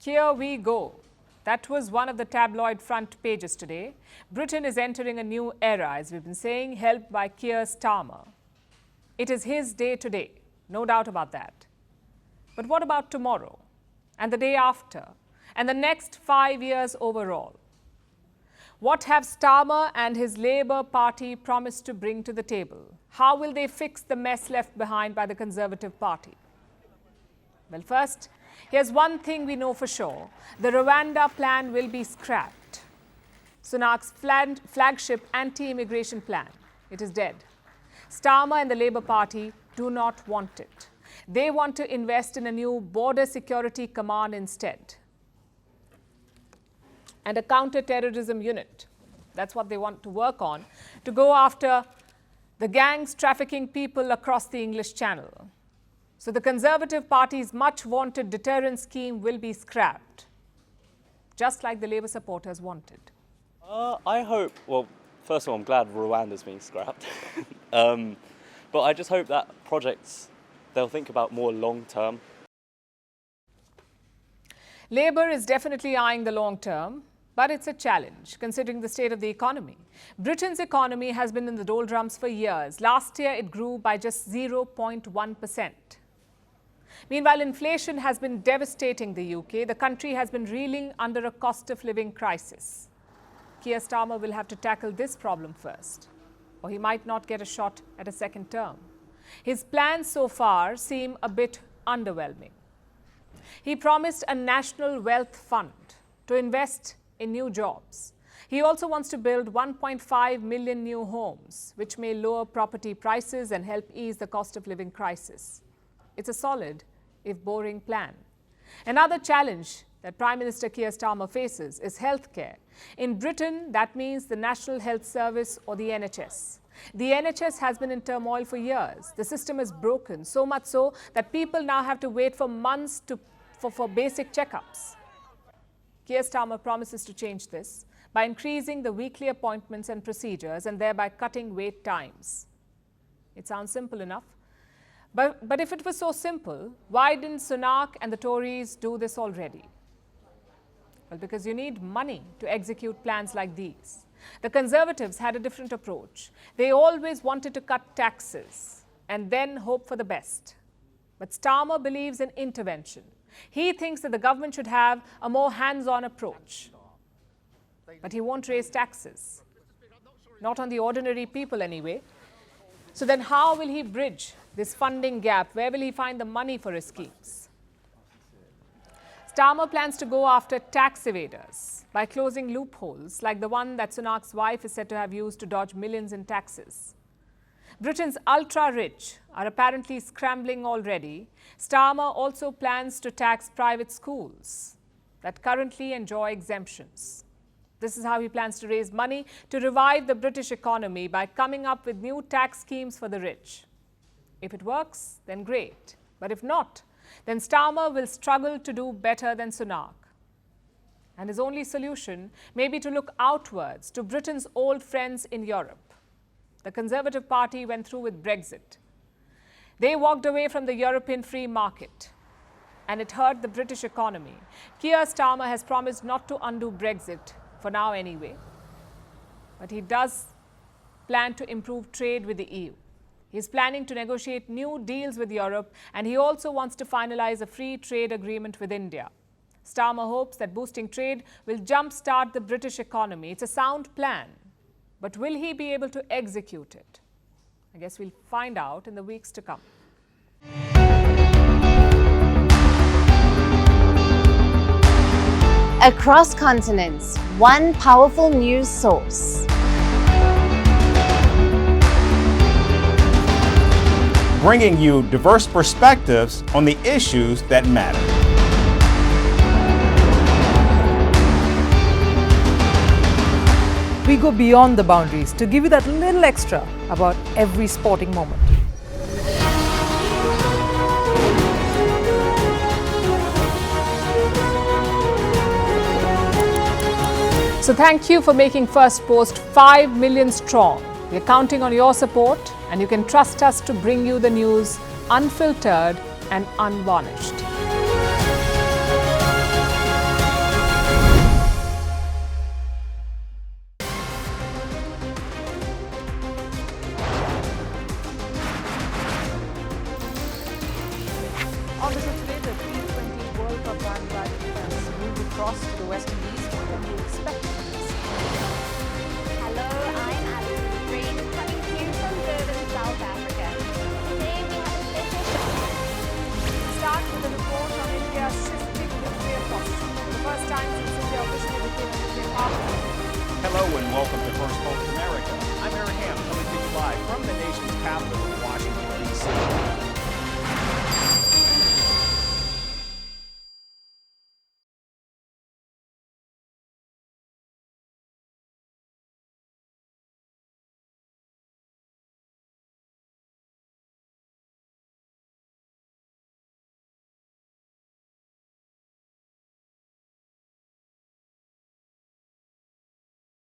Here we go. That was one of the tabloid front pages today. Britain is entering a new era, as we've been saying, helped by Keir Starmer. It is his day today, no doubt about that. But what about tomorrow, and the day after, and the next 5 years overall? What have Starmer and his Labour Party promised to bring to the table? How will they fix the mess left behind by the Conservative Party? Well, first, here's one thing we know for sure. The Rwanda plan will be scrapped. Sunak's flagship anti-immigration plan. It is dead. Starmer and the Labour Party do not want it. They want to invest in a new border security command instead. And a counter-terrorism unit. That's what they want to work on, to go after the gangs trafficking people across the English Channel. So the Conservative Party's much-wanted deterrent scheme will be scrapped, just like the Labour supporters wanted. I hope, well, first of all, I'm glad Rwanda's being scrapped. But I just hope that projects, they'll think about more long-term. Labour is definitely eyeing the long-term, but it's a challenge, considering the state of the economy. Britain's economy has been in the doldrums for years. Last year, it grew by just 0.1%. Meanwhile, inflation has been devastating the UK. The country has been reeling under a cost of living crisis. Keir Starmer will have to tackle this problem first, or he might not get a shot at a second term. His plans so far seem a bit underwhelming. He promised a national wealth fund to invest in new jobs. He also wants to build 1.5 million new homes, which may lower property prices and help ease the cost of living crisis. It's a solid, if boring, plan. Another challenge that Prime Minister Keir Starmer faces is healthcare. In Britain, that means the National Health Service, or the NHS. The NHS has been in turmoil for years. The system is broken, so much so that people now have to wait for months for basic checkups. Keir Starmer promises to change this by increasing the weekly appointments and procedures and thereby cutting wait times. It sounds simple enough. But if it was so simple, why didn't Sunak and the Tories do this already? Well, because you need money to execute plans like these. The Conservatives had a different approach. They always wanted to cut taxes and then hope for the best. But Starmer believes in intervention. He thinks that the government should have a more hands-on approach. But he won't raise taxes. Not on the ordinary people anyway. So then how will he bridge this funding gap? Where will he find the money for his schemes? Starmer plans to go after tax evaders by closing loopholes like the one that Sunak's wife is said to have used to dodge millions in taxes. Britain's ultra-rich are apparently scrambling already. Starmer also plans to tax private schools that currently enjoy exemptions. This is how he plans to raise money to revive the British economy, by coming up with new tax schemes for the rich. If it works, then great. But if not, then Starmer will struggle to do better than Sunak. And his only solution may be to look outwards to Britain's old friends in Europe. The Conservative Party went through with Brexit. They walked away from the European free market, and it hurt the British economy. Keir Starmer has promised not to undo Brexit, for now anyway. But he does plan to improve trade with the EU. He's planning to negotiate new deals with Europe, and he also wants to finalize a free trade agreement with India. Starmer hopes that boosting trade will jumpstart the British economy. It's a sound plan, but will he be able to execute it? I guess we'll find out in the weeks to come. Across continents, one powerful news source. Bringing you diverse perspectives on the issues that matter. We go beyond the boundaries to give you that little extra about every sporting moment. So thank you for making Firstpost 5 million strong. We're counting on your support, and you can trust us to bring you the news unfiltered and unvarnished. cross to the West Indies. What can we expect from this? Hello, I'm Alison Green, coming to you from Durban, South Africa. Today we have a special We'll start with a report on India's shifting nuclear posture. For the first time since India officially became a nuclear power. Hello and welcome to Firstpost America. I'm Aaron Ham, coming to you live from the nation's capital, Washington, D.C.